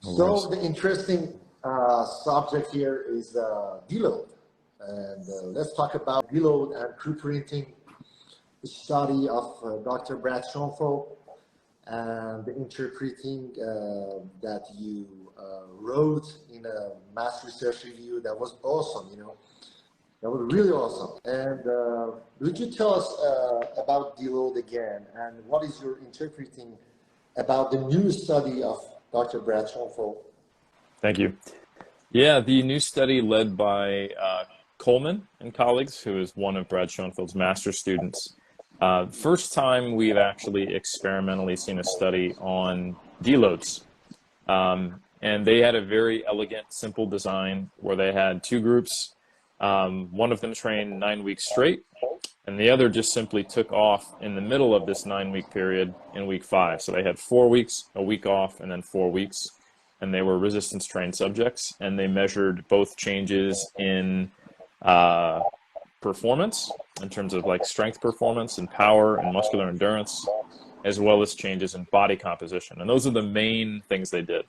So the interesting subject here is deload. And let's talk about deload and crew printing, the study of Dr. Brad Schoenfeld and the interpreting that you wrote in a mass research review. That was awesome, you know. That was really awesome. And would you tell us about deload again, and what is your interpreting about the new study of Dr. Brad Schoenfeld? Thank you. Yeah, the new study led by Colman and colleagues, who is one of Brad Schoenfeld's master's students. First time we've actually experimentally seen a study on deloads. And they had a very elegant, simple design where they had two groups. One of them trained 9 weeks straight, and the other just simply took off in the middle of this 9-week period in week 5. So they had 4 weeks, a week off, and then 4 weeks. And they were resistance trained subjects, and they measured both changes in performance, in terms of like strength performance and power and muscular endurance, as well as changes in body composition. And those are the main things they did.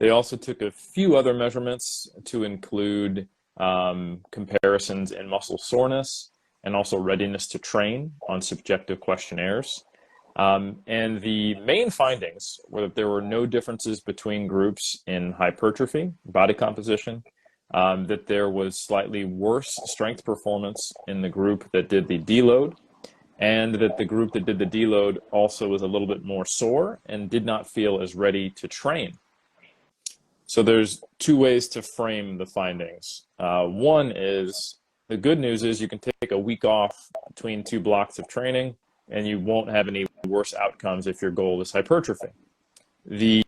They also took a few other measurements to include comparisons in muscle soreness and also readiness to train on subjective questionnaires. And the main findings were that there were no differences between groups in hypertrophy, body composition, that there was slightly worse strength performance in the group that did the deload, and that the group that did the deload also was a little bit more sore and did not feel as ready to train. So there's two ways to frame the findings. One is, the good news is you can take a week off between 2 blocks of training and you won't have any worse outcomes if your goal is hypertrophy. The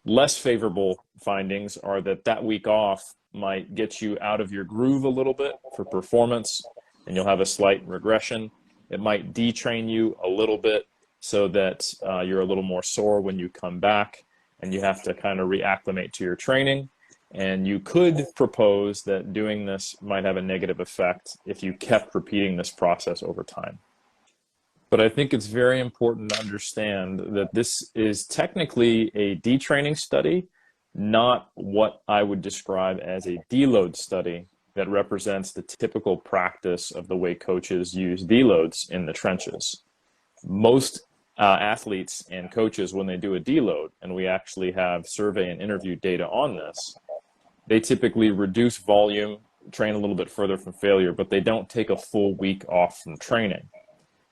less favorable findings are that that week off might get you out of your groove a little bit for performance, and you'll have a slight regression. It might detrain you a little bit so that you're a little more sore when you come back, and you have to kind of reacclimate to your training. And you could propose that doing this might have a negative effect if you kept repeating this process over time. But I think it's very important to understand that this is technically a detraining study, not what I would describe as a deload study that represents the typical practice of the way coaches use deloads in the trenches. Most athletes and coaches, when they do a deload, and we actually have survey and interview data on this, they typically reduce volume, train a little bit further from failure, but they don't take a full week off from training.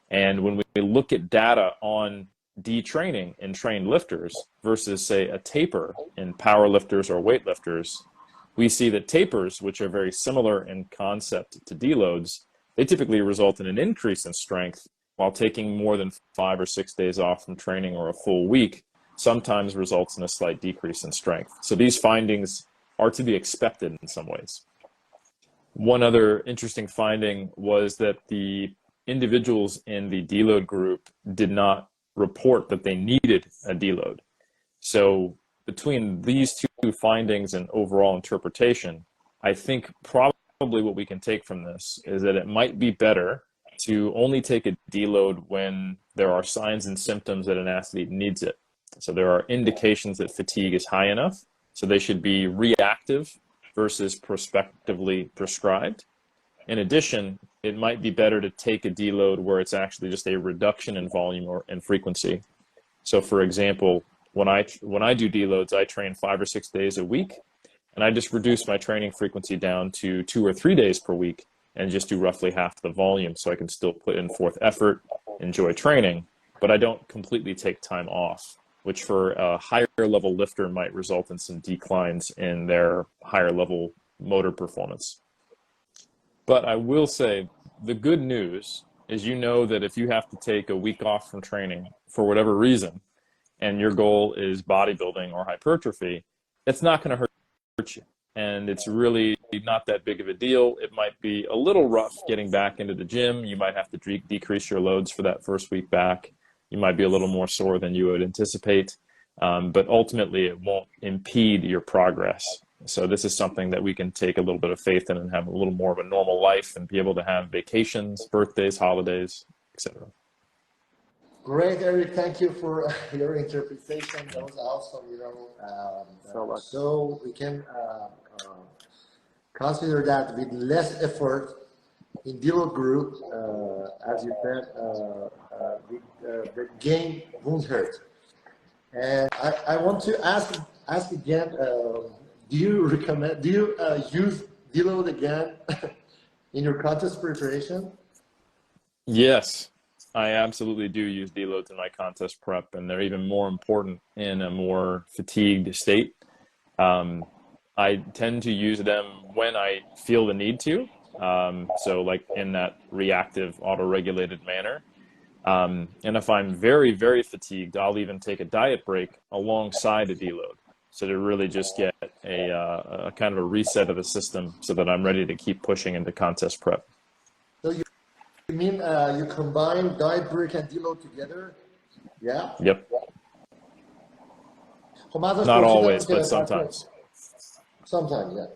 And when we look at data on detraining in trained lifters versus, say, a taper in power lifters or weightlifters, we see that tapers, which are very similar in concept to deloads, they typically result in an increase in strength, while taking more than 5 or 6 days off from training or a full week sometimes results in a slight decrease in strength. So these findings are to be expected in some ways. One other interesting finding was that the individuals in the deload group did not report that they needed a deload. So between these two findings and overall interpretation, I think probably what we can take from this is that it might be better to only take a deload when there are signs and symptoms that an athlete needs it. So there are indications that fatigue is high enough, so they should be reactive versus prospectively prescribed. In addition, it might be better to take a deload where it's actually just a reduction in volume or in frequency. So for example, when I do deloads, I train 5 or 6 days a week, and I just reduce my training frequency down to 2 or 3 days per week and just do roughly half the volume, so I can still put in forth effort, enjoy training, but I don't completely take time off, which for a higher level lifter might result in some declines in their higher level motor performance. But I will say, the good news is, you know, that if you have to take a week off from training for whatever reason, and your goal is bodybuilding or hypertrophy, it's not going to hurt you. And it's really not that big of a deal. It might be a little rough getting back into the gym. You might have to decrease your loads for that first week back. You might be a little more sore than you would anticipate, but ultimately it won't impede your progress. So this is something that we can take a little bit of faith in and have a little more of a normal life and be able to have vacations, birthdays, holidays, etc. Great, Eric. Thank you for your interpretation. That was awesome. So we can consider that with less effort in Deload group, as you said, the game won't hurt. And I want to ask again. Do you recommend? Do you use Deload again in your contest preparation? Yes, I absolutely do use deloads in my contest prep, and they're even more important in a more fatigued state. I tend to use them when I feel the need to. So like in that reactive auto-regulated manner. And if I'm very, very fatigued, I'll even take a diet break alongside a deload. So to really just get a kind of a reset of the system so that I'm ready to keep pushing into contest prep. So you mean you combine diet break and deload together? Yeah? Yep. خب من ازش Not پرسیدم always, که but sometimes. sometimes, yeah.